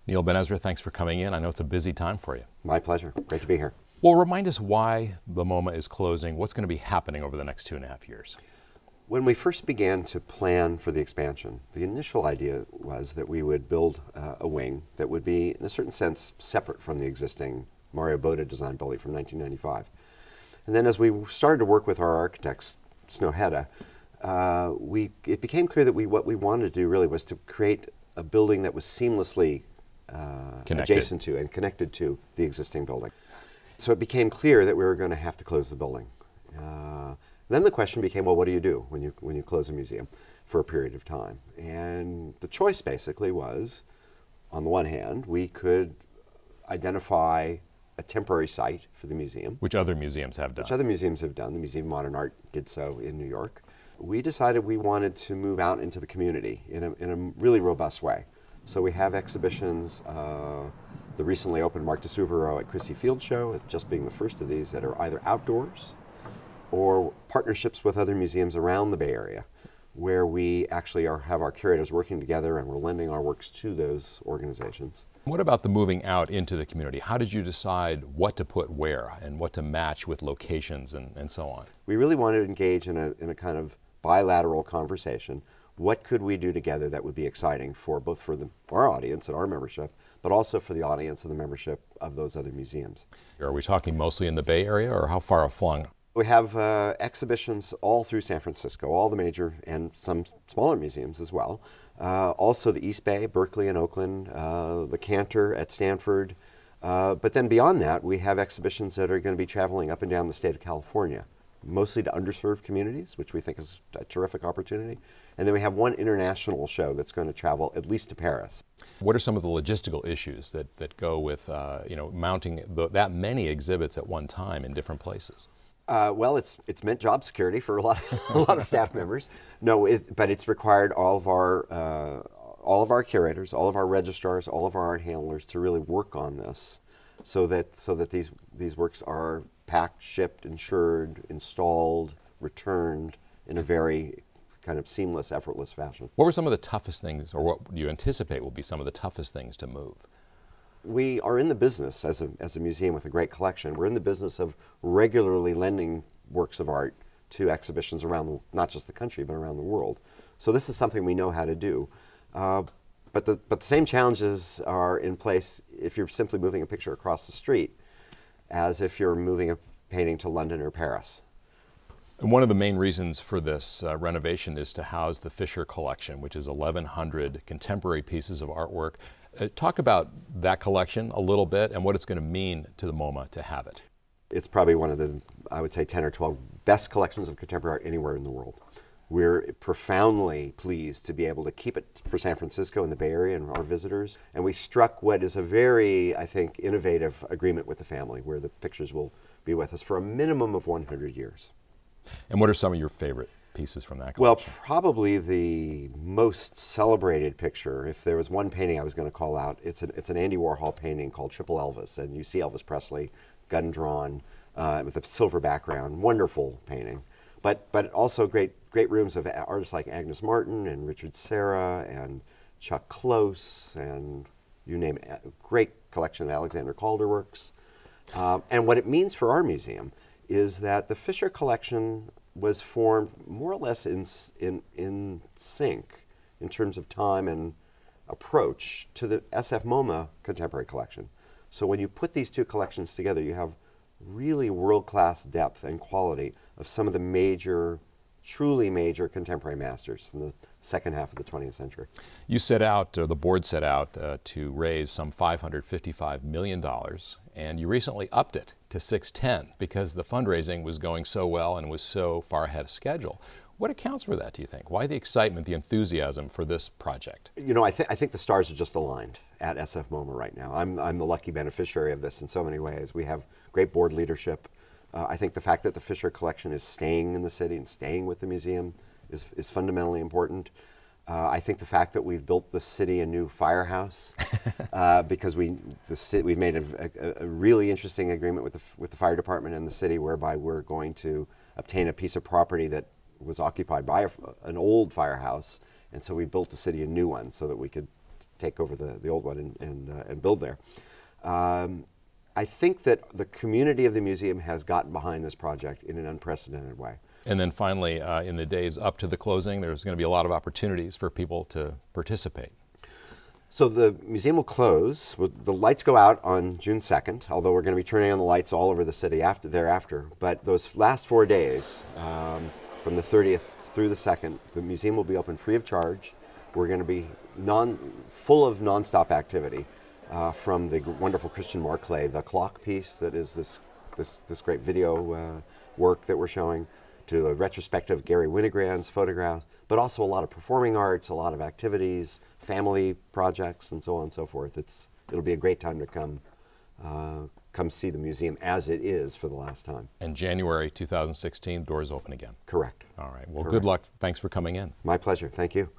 Neal Benezra, thanks for coming in. I know it's a busy time for you. My pleasure. Great to be here. Well, remind us why the MoMA is closing. What's going to be happening over the next 2.5 years? When we first began to plan for the expansion, the initial idea was that we would build a wing that would be, in a certain sense, separate from the existing Mario Boda design building from 1995. And then as we started to work with our architects, Snow Hedda, it became clear that what we wanted to do really was to create a building that was seamlessly adjacent to and connected to the existing building. So it became clear that we were going to have to close the building. Then the question became, well, what do you do when you close a museum for a period of time? And the choice basically was, on the one hand, we could identify a temporary site for the museum. Which other museums have done. Which other museums have done. The Museum of Modern Art did so in New York. We decided we wanted to move out into the community in a really robust way. So we have exhibitions, the recently opened Marc de Souverault at Christie Field Show, just being the first of these, that are either outdoors or partnerships with other museums around the Bay Area, where we actually have our curators working together and we're lending our works to those organizations. What about the moving out into the community? How did you decide what to put where and what to match with locations and so on? We really wanted to engage in a kind of bilateral conversation. What could we do together that would be exciting for both for our audience and our membership, but also for the audience and the membership of those other museums? Are we talking mostly in the Bay Area, or how far aflung? We have exhibitions all through San Francisco, all the major and some smaller museums as well. Also the East Bay, Berkeley and Oakland, the Cantor at Stanford. But then beyond that, we have exhibitions that are going to be traveling up and down the state of California, mostly to underserved communities, which we think is a terrific opportunity. And then we have one international show that's going to travel at least to Paris. What are some of the logistical issues that go with mounting that many exhibits at one time in different places? Well, it's meant job security for a lot of staff members. No, but it's required all of our curators, all of our registrars, all of our art handlers to really work on this, so that these works are packed, shipped, insured, installed, returned in a very kind of seamless, effortless fashion. What were some of the toughest things, or what do you anticipate will be some of the toughest things to move? We are in the business, as a museum with a great collection, we're in the business of regularly lending works of art to exhibitions around, not just the country, but around the world. So this is something we know how to do. But the same challenges are in place if you're simply moving a picture across the street as if you're moving a painting to London or Paris. And one of the main reasons for this renovation is to house the Fisher collection, which is 1,100 contemporary pieces of artwork. Talk about that collection a little bit and what it's going to mean to the MoMA to have it. It's probably one of the, I would say, 10 or 12 best collections of contemporary art anywhere in the world. We're profoundly pleased to be able to keep it for San Francisco and the Bay Area and our visitors. And we struck what is a very, I think, innovative agreement with the family, where the pictures will be with us for a minimum of 100 years. And what are some of your favorite pieces from that collection? Well, probably the most celebrated picture, if there was one painting I was going to call out, it's an Andy Warhol painting called Triple Elvis, and you see Elvis Presley, gun drawn, with a silver background. Wonderful painting, but also great rooms of artists like Agnes Martin and Richard Serra and Chuck Close, and you name it. A great collection of Alexander Calder works. And what it means for our museum is that the Fisher collection was formed more or less in sync in terms of time and approach to the SFMOMA contemporary collection. So when you put these two collections together, you have really world-class depth and quality of some of the major, truly major contemporary masters from the second half of the 20th century. You set out, or the board set out, to raise some $555 million, and you recently upped it to $610 because the fundraising was going so well and was so far ahead of schedule. What accounts for that, do you think? Why the excitement, the enthusiasm for this project? You know, I think the stars are just aligned at SFMOMA right now. I'm the lucky beneficiary of this in so many ways. We have great board leadership. I think the fact that the Fisher collection is staying in the city and staying with the museum is fundamentally important. I think the fact that we've built the city a new firehouse because we've made a really interesting agreement with the fire department and the city, whereby we're going to obtain a piece of property that was occupied by an old firehouse, and so we built the city a new one so that we could take over the old one and build there. I think that the community of the museum has gotten behind this project in an unprecedented way. And then finally, in the days up to the closing, there's going to be a lot of opportunities for people to participate. So the museum will close. The lights go out on June 2nd, although we're going to be turning on the lights all over the city thereafter. But those last 4 days, from the 30th through the 2nd, the museum will be open free of charge. We're going to be full of nonstop activity, from the wonderful Christian Marclay, the clock piece that is this great video work that we're showing, to a retrospective of Gary Winogrand's photographs, but also a lot of performing arts, a lot of activities, family projects, and so on and so forth. It'll be a great time to come see the museum as it is for the last time. And January 2016, doors open again. Correct. All right. Well, Correct. Good luck. Thanks for coming in. My pleasure. Thank you.